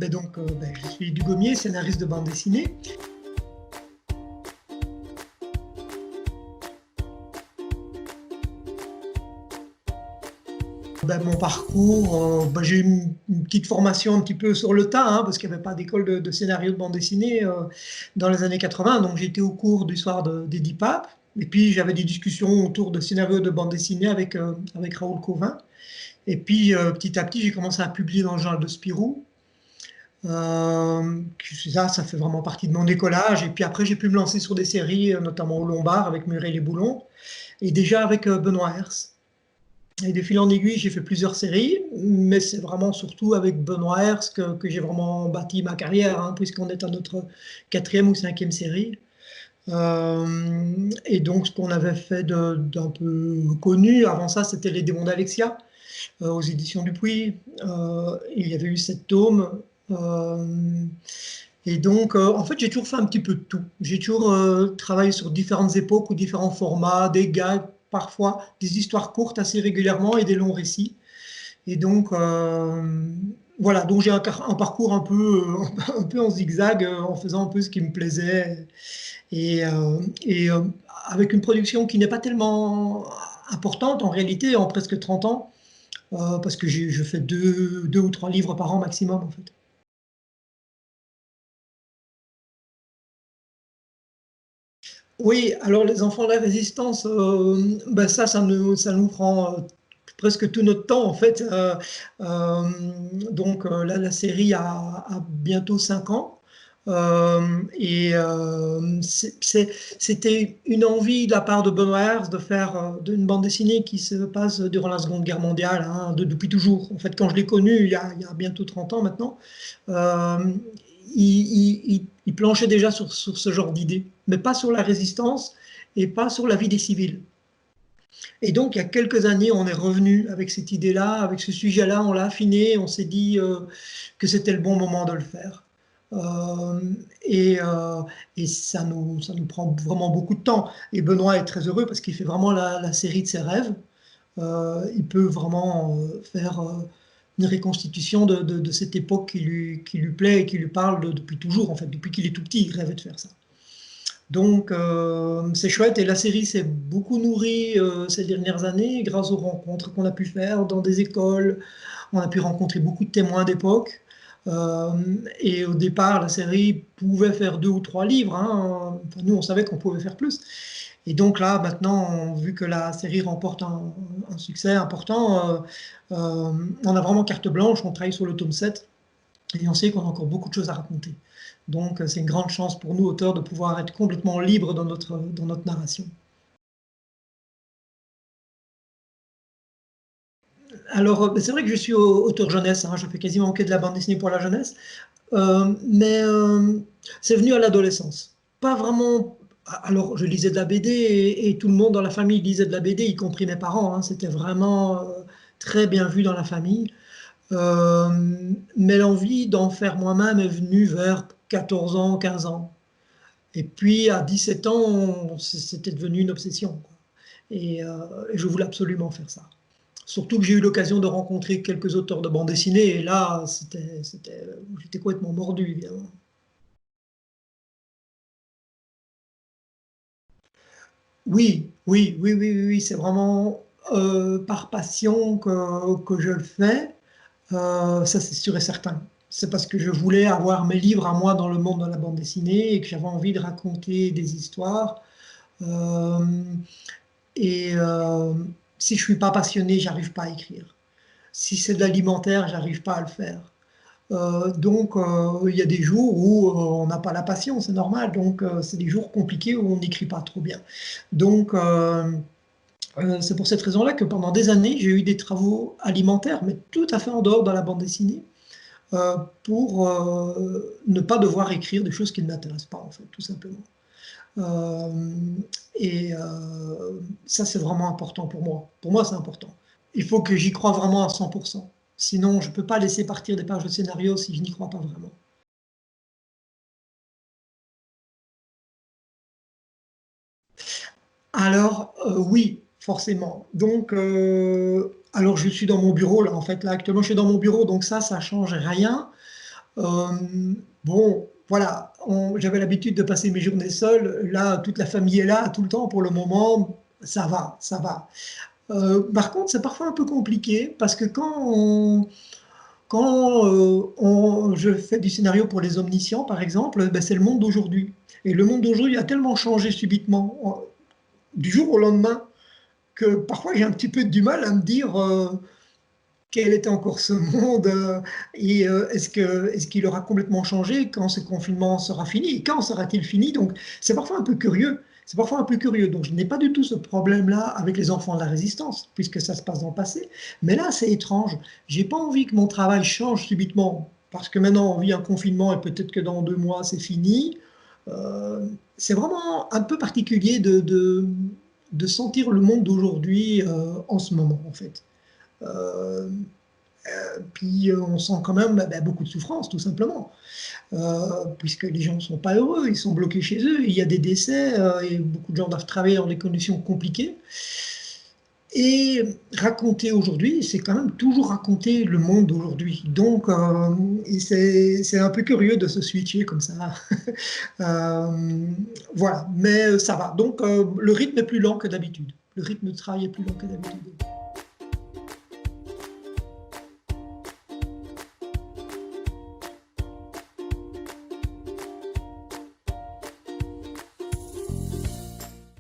Je suis Hugues Gommier, scénariste de bande dessinée. Mon parcours, j'ai eu une petite formation un petit peu sur le tas, hein, parce qu'il n'y avait pas d'école de scénario de bande dessinée dans les années 80. Donc j'étais au cours du soir d'Eddie Pape. Et puis j'avais des discussions autour de scénario de bande dessinée avec Raoul Cauvin. Et puis petit à petit, j'ai commencé à publier dans le genre de Spirou. Ça fait vraiment partie de mon décollage. Et puis après, j'ai pu me lancer sur des séries, notamment au Lombard avec Muriel et Boulon, et déjà avec Benoît Hers. Et de fil en aiguille, j'ai fait plusieurs séries, mais c'est vraiment surtout avec Benoît Hers que j'ai vraiment bâti ma carrière, hein, puisqu'on est à notre 4e ou 5e série. Et donc, ce qu'on avait fait d'un peu connu, avant ça, c'était Les Démons d'Alexia, aux éditions Dupuis. Il y avait eu 7 tomes. Et donc, en fait, j'ai toujours fait un petit peu de tout. J'ai toujours travaillé sur différentes époques ou différents formats, des gags, parfois des histoires courtes assez régulièrement et des longs récits. Et donc, voilà, donc j'ai un parcours un peu en zigzag, en faisant un peu ce qui me plaisait. Et, euh, et avec une production qui n'est pas tellement importante en réalité, en presque 30 ans, parce que je fais deux ou trois livres par an maximum, en fait. Oui, alors les enfants de la résistance, ça nous prend presque tout notre temps en fait. Euh, Là, la série a bientôt 5 ans. C'était une envie de la part de Benoît Hers de faire une bande dessinée qui se passe durant la Seconde Guerre mondiale, hein, depuis toujours. En fait, quand je l'ai connu, il y a bientôt 30 ans maintenant, euh, il planchait déjà sur ce genre d'idée, mais pas sur la résistance et pas sur la vie des civils. Et donc, il y a quelques années, on est revenu avec cette idée-là, avec ce sujet-là, on l'a affiné, on s'est dit que c'était le bon moment de le faire. Euh, et, euh, et ça nous prend vraiment beaucoup de temps. Et Benoît est très heureux parce qu'il fait vraiment la série de ses rêves. Il peut vraiment faire une reconstitution de cette époque qui lui plaît et qui lui parle depuis toujours, en fait, depuis qu'il est tout petit, il rêvait de faire ça. Donc c'est chouette et la série s'est beaucoup nourrie ces dernières années grâce aux rencontres qu'on a pu faire dans des écoles. On a pu rencontrer beaucoup de témoins d'époque. Euh, et au départ, la série pouvait faire 2 ou 3 livres, hein. Enfin, nous, on savait qu'on pouvait faire plus. Et donc là, maintenant, vu que la série remporte un succès important, on a vraiment carte blanche, on travaille sur le tome 7 et on sait qu'on a encore beaucoup de choses à raconter. Donc c'est une grande chance pour nous, auteurs, de pouvoir être complètement libres dans notre narration. Alors, c'est vrai que je suis auteur jeunesse, hein, je fais quasiment que de la bande dessinée pour la jeunesse, mais c'est venu à l'adolescence. Pas vraiment. Alors, je lisais de la BD et tout le monde dans la famille lisait de la BD, y compris mes parents, hein. C'était vraiment très bien vu dans la famille. Euh, mais l'envie d'en faire moi-même est venue vers 14 ans, 15 ans. Et puis à 17 ans, c'était devenu une obsession, quoi. Et je voulais absolument faire ça. Surtout que j'ai eu l'occasion de rencontrer quelques auteurs de bande dessinée, et là, j'étais complètement mordu, évidemment. Oui, c'est vraiment par passion que je le fais. Ça, c'est sûr et certain. C'est parce que je voulais avoir mes livres à moi dans le monde de la bande dessinée et que j'avais envie de raconter des histoires. Euh, et si je suis pas passionné, j'arrive pas à écrire. Si c'est de l'alimentaire, j'arrive pas à le faire. Il y a des jours où on n'a pas la passion, c'est normal. Donc, c'est des jours compliqués où on n'écrit pas trop bien. Donc, c'est pour cette raison-là que pendant des années, j'ai eu des travaux alimentaires, mais tout à fait en dehors de la bande dessinée, pour ne pas devoir écrire des choses qui ne m'intéressent pas, en fait, tout simplement. Euh, Ça, c'est vraiment important pour moi. Pour moi, c'est important. Il faut que j'y croie vraiment à 100%. Sinon, je ne peux pas laisser partir des pages de scénario si je n'y crois pas vraiment. Alors, oui, forcément. Donc, alors je suis dans mon bureau, là, en fait. Là, actuellement, je suis dans mon bureau, donc ça change rien. Bon, voilà, j'avais l'habitude de passer mes journées seul. Là, toute la famille est là tout le temps pour le moment. Ça va, ça va. Par contre, c'est parfois un peu compliqué parce que je fais du scénario pour les omniscients, par exemple, ben, c'est le monde d'aujourd'hui. Et le monde d'aujourd'hui a tellement changé subitement, du jour au lendemain, que parfois j'ai un petit peu du mal à me dire quel était encore ce monde et est-ce qu'il aura complètement changé quand ce confinement sera fini et quand sera-t-il fini? Donc c'est parfois un peu curieux. C'est parfois un peu curieux. Donc je n'ai pas du tout ce problème-là avec les enfants de la résistance, puisque ça se passe dans le passé. Mais là, c'est étrange. J'ai pas envie que mon travail change subitement, parce que maintenant on vit un confinement et peut-être que dans 2 mois c'est fini. Euh, c'est vraiment un peu particulier de sentir le monde d'aujourd'hui en ce moment, en fait. Euh, Puis on sent quand même bah, beaucoup de souffrance, tout simplement, puisque les gens ne sont pas heureux, ils sont bloqués chez eux, il y a des décès, et beaucoup de gens doivent travailler dans des conditions compliquées. Et raconter aujourd'hui, c'est quand même toujours raconter le monde d'aujourd'hui. Donc, c'est un peu curieux de se switcher comme ça. Euh, voilà, mais ça va. Donc, le rythme est plus lent que d'habitude. Le rythme de travail est plus lent que d'habitude.